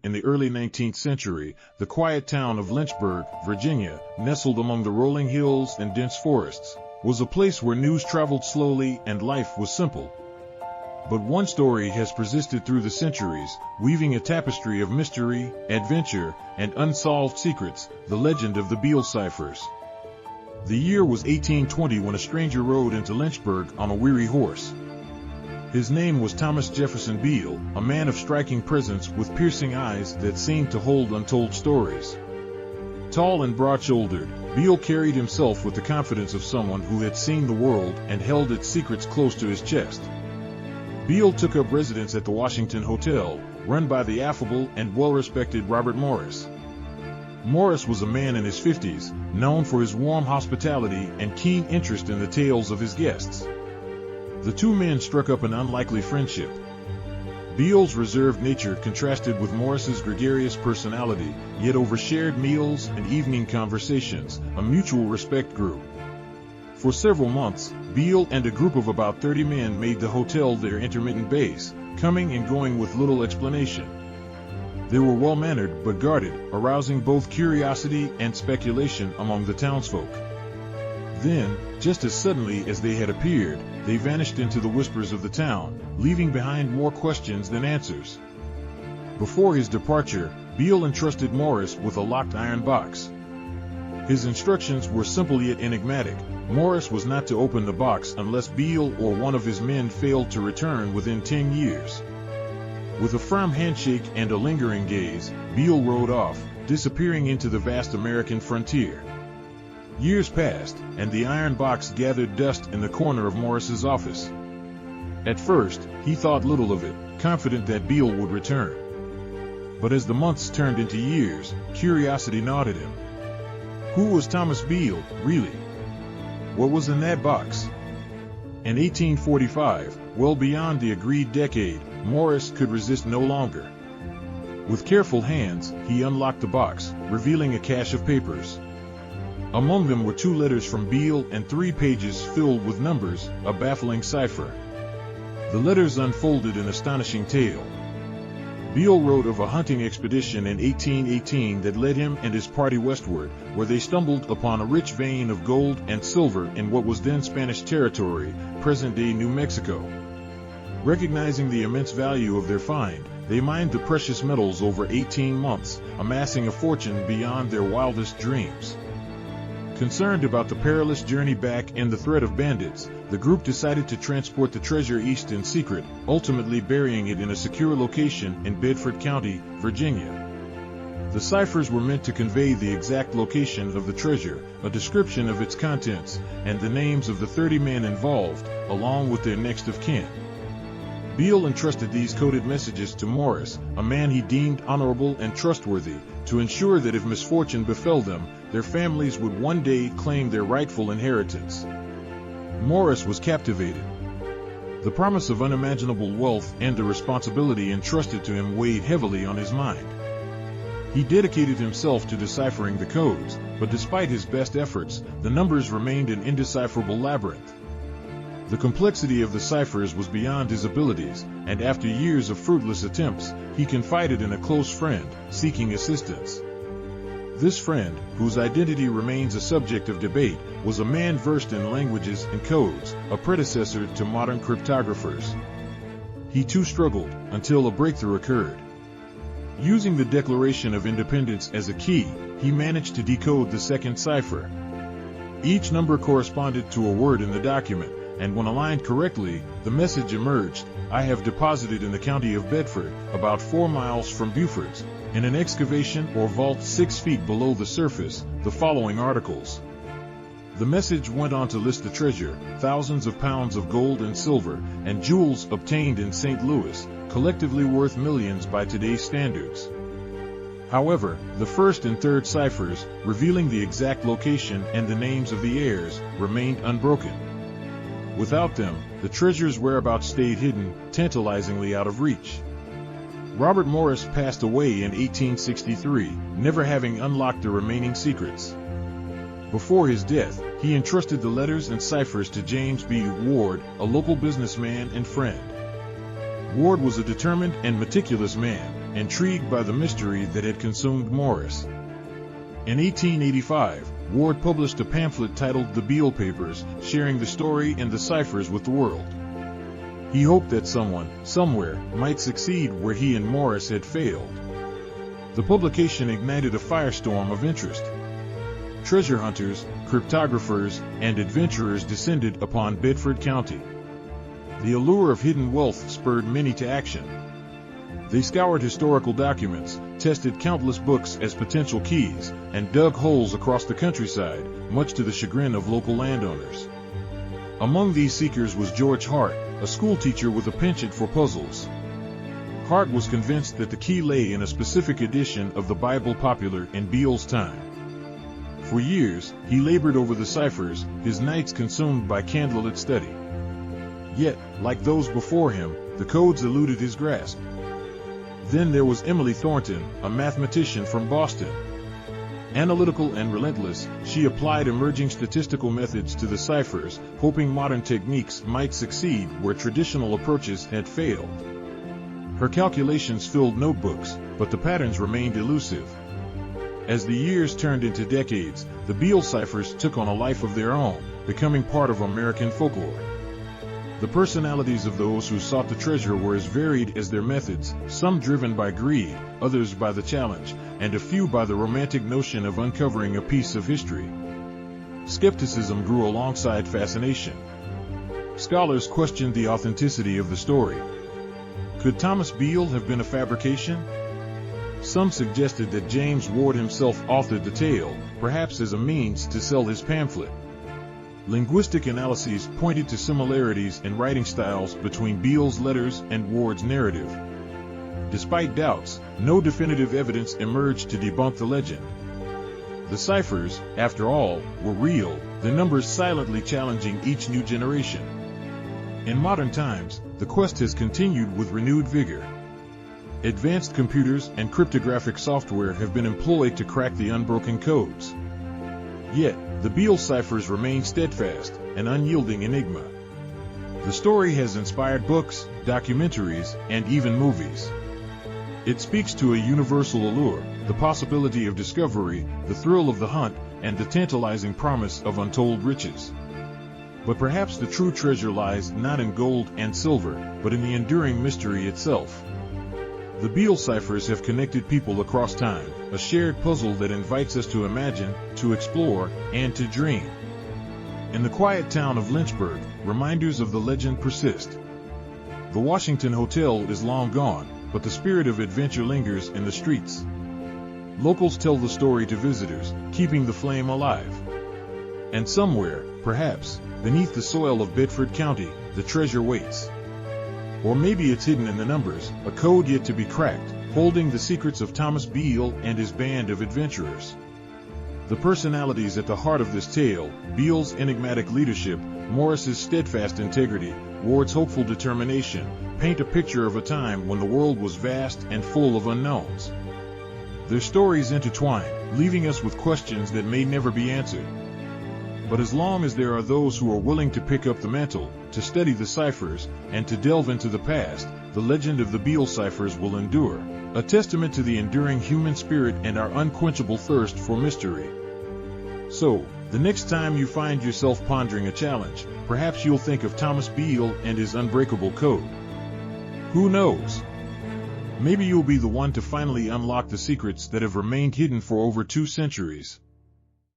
In the early 19th century, the quiet town of Lynchburg, Virginia, nestled among the rolling hills and dense forests, was a place where news traveled slowly and life was simple. But one story has persisted through the centuries, weaving a tapestry of mystery, adventure, and unsolved secrets, the legend of the Beale Ciphers. The year was 1820 when a stranger rode into Lynchburg on a weary horse. His name was Thomas Jefferson Beale, a man of striking presence with piercing eyes that seemed to hold untold stories. Tall and broad-shouldered, Beale carried himself with the confidence of someone who had seen the world and held its secrets close to his chest. Beale took up residence at the Washington Hotel, run by the affable and well-respected Robert Morris. Morris was a man in his 50s, known for his warm hospitality and keen interest in the tales of his guests. The two men struck up an unlikely friendship. Beale's reserved nature contrasted with Morris's gregarious personality, yet over shared meals and evening conversations, a mutual respect grew. For several months, Beale and a group of about 30 men made the hotel their intermittent base, coming and going with little explanation. They were well-mannered but guarded, arousing both curiosity and speculation among the townsfolk. Then, just as suddenly as they had appeared, they vanished into the whispers of the town, leaving behind more questions than answers. Before his departure, Beale entrusted Morris with a locked iron box. His instructions were simple yet enigmatic. Morris was not to open the box unless Beale or one of his men failed to return within 10 years. With a firm handshake and a lingering gaze, Beale rode off, disappearing into the vast American frontier. Years passed, and the iron box gathered dust in the corner of Morris's office. At first, he thought little of it, confident that Beale would return. But as the months turned into years, curiosity gnawed at him. Who was Thomas Beale, really? What was in that box? In 1845, well beyond the agreed decade, Morris could resist no longer. With careful hands, he unlocked the box, revealing a cache of papers. Among them were 2 letters from Beale and 3 pages filled with numbers, a baffling cipher. The letters unfolded an astonishing tale. Beale wrote of a hunting expedition in 1818 that led him and his party westward, where they stumbled upon a rich vein of gold and silver in what was then Spanish territory, present-day New Mexico. Recognizing the immense value of their find, they mined the precious metals over 18 months, amassing a fortune beyond their wildest dreams. Concerned about the perilous journey back and the threat of bandits, the group decided to transport the treasure east in secret, ultimately burying it in a secure location in Bedford County, Virginia. The ciphers were meant to convey the exact location of the treasure, a description of its contents, and the names of the 30 men involved, along with their next of kin. Beale entrusted these coded messages to Morris, a man he deemed honorable and trustworthy, to ensure that if misfortune befell them, their families would one day claim their rightful inheritance. Morris was captivated. The promise of unimaginable wealth and the responsibility entrusted to him weighed heavily on his mind. He dedicated himself to deciphering the codes, but despite his best efforts, the numbers remained an indecipherable labyrinth. The complexity of the ciphers was beyond his abilities, and after years of fruitless attempts, he confided in a close friend, seeking assistance. This friend, whose identity remains a subject of debate, was a man versed in languages and codes, a predecessor to modern cryptographers. He too struggled, until a breakthrough occurred. Using the Declaration of Independence as a key, he managed to decode the second cipher. Each number corresponded to a word in the document, and when aligned correctly, the message emerged: "I have deposited in the county of Bedford, about 4 miles from Beaufort's, in an excavation or vault 6 feet below the surface, the following articles." The message went on to list the treasure, thousands of pounds of gold and silver, and jewels obtained in St. Louis, collectively worth millions by today's standards. However, the first and third ciphers, revealing the exact location and the names of the heirs, remained unbroken. Without them, the treasure's whereabouts stayed hidden, tantalizingly out of reach. Robert Morris passed away in 1863, never having unlocked the remaining secrets. Before his death, he entrusted the letters and ciphers to James B. Ward, a local businessman and friend. Ward was a determined and meticulous man, intrigued by the mystery that had consumed Morris. In 1885, Ward published a pamphlet titled The Beale Papers, sharing the story and the ciphers with the world. He hoped that someone, somewhere, might succeed where he and Morris had failed. The publication ignited a firestorm of interest. Treasure hunters, cryptographers, and adventurers descended upon Bedford County. The allure of hidden wealth spurred many to action. They scoured historical documents, tested countless books as potential keys, and dug holes across the countryside, much to the chagrin of local landowners. Among these seekers was George Hart, a schoolteacher with a penchant for puzzles. Hart was convinced that the key lay in a specific edition of the Bible popular in Beale's time. For years, he labored over the ciphers, his nights consumed by candlelit study. Yet, like those before him, the codes eluded his grasp. Then there was Emily Thornton, a mathematician from Boston. Analytical and relentless, she applied emerging statistical methods to the ciphers, hoping modern techniques might succeed where traditional approaches had failed. Her calculations filled notebooks, but the patterns remained elusive. As the years turned into decades, the Beale ciphers took on a life of their own, becoming part of American folklore. The personalities of those who sought the treasure were as varied as their methods, some driven by greed, others by the challenge, and a few by the romantic notion of uncovering a piece of history. Skepticism grew alongside fascination. Scholars questioned the authenticity of the story. Could Thomas Beale have been a fabrication? Some suggested that James Ward himself authored the tale, perhaps as a means to sell his pamphlet. Linguistic analyses pointed to similarities in writing styles between Beale's letters and Ward's narrative. Despite doubts, no definitive evidence emerged to debunk the legend. The ciphers, after all, were real, the numbers silently challenging each new generation. In modern times, the quest has continued with renewed vigor. Advanced computers and cryptographic software have been employed to crack the unbroken codes. Yet, the Beale ciphers remain steadfast, an unyielding enigma. The story has inspired books, documentaries, and even movies. It speaks to a universal allure, the possibility of discovery, the thrill of the hunt, and the tantalizing promise of untold riches. But perhaps the true treasure lies not in gold and silver, but in the enduring mystery itself. The Beale ciphers have connected people across time, a shared puzzle that invites us to imagine, to explore, and to dream. In the quiet town of Lynchburg, reminders of the legend persist. The Washington Hotel is long gone, but the spirit of adventure lingers in the streets. Locals tell the story to visitors, keeping the flame alive. And somewhere, perhaps, beneath the soil of Bedford County, the treasure waits. Or maybe it's hidden in the numbers, a code yet to be cracked, holding the secrets of Thomas Beale and his band of adventurers. The personalities at the heart of this tale, Beale's enigmatic leadership, Morris's steadfast integrity, Ward's hopeful determination, paint a picture of a time when the world was vast and full of unknowns. Their stories intertwine, leaving us with questions that may never be answered. But as long as there are those who are willing to pick up the mantle, to study the ciphers, and to delve into the past, the legend of the Beale ciphers will endure, a testament to the enduring human spirit and our unquenchable thirst for mystery. So, the next time you find yourself pondering a challenge, perhaps you'll think of Thomas Beale and his unbreakable code. Who knows? Maybe you'll be the one to finally unlock the secrets that have remained hidden for over 2 centuries.